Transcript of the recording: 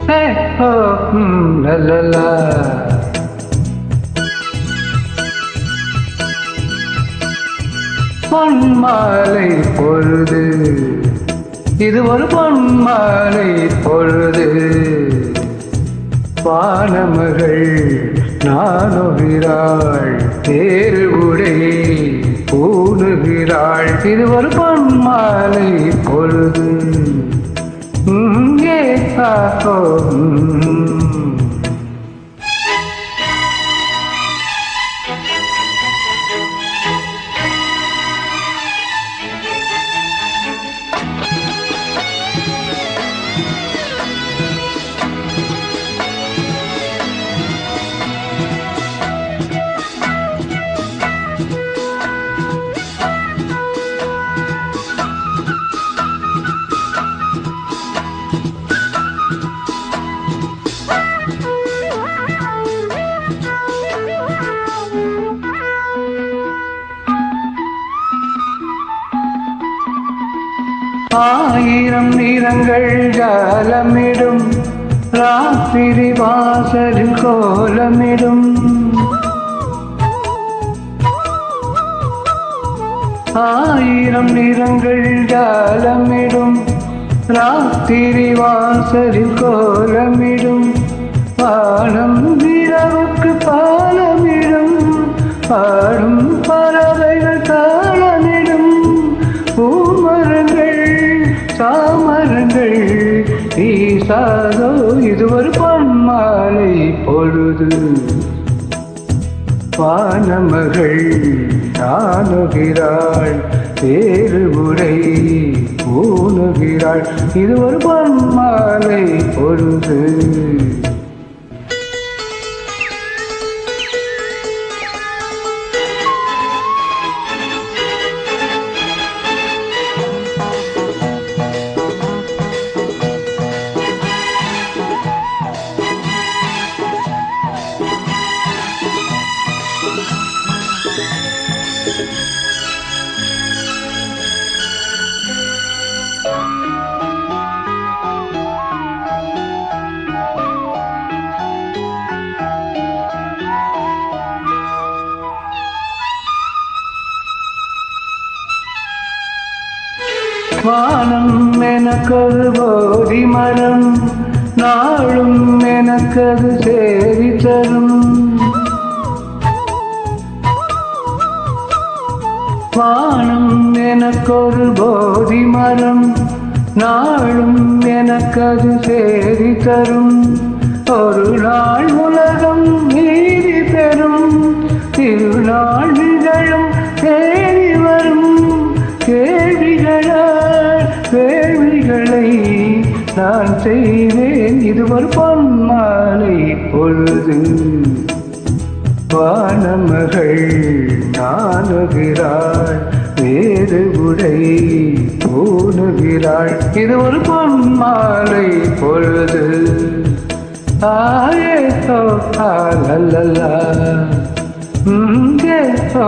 Hey, oh, la la la. பொன்மாலை பொழுது, இது ஒரு பொன்மாலை பொழுது. வானமகள் நானுகிறாள், தேரு உடை பூணுகிறாள். இது ஒரு பொன்மாலை பொழுது. இங்கே காக்கோ ஆயிரம் நிறங்கள் ஜாலமிடும், ராத்திரி வாசலில் கோலமிடும். ஆயிரம் நிறங்கள் ஜாலமிடும், ராத்திரி வாசலில் கோலமிடும். பாடம் இரவுக்கு பாலமிடும், பாடும் பறவைகள் தாளமிடும். பூமரங்கள் சாமரங்கள் வீசாதோ, இது ஒரு பொன்மாலை பொழுது. வானமகள் நாணுகிறாள், வேறு உடை பூணுகிறாள். இது ஒரு பொன்மாலை பொழுது. வானம் எனக்கொரு போதி மரம், நாளும் எனக்கது சேரி தரும். வானம் எனக்கொரு போதி மரம், நாளும் எனக்கது சேரி தரும். ஒரு நாள் உலகம் நீதி பெறும், திருநாள் நிகழும் தேடி வரும். கேள்விகளை நான் செய்வேன், இது ஒரு பொன்மாலை பொழுது. வானமகள் நாணுகிறாள், வேறு உடை பூணுகிறாள். இது ஒரு பொன்மாலை பொழுது. ஆயே சோ லல்லா, இங்கே சோ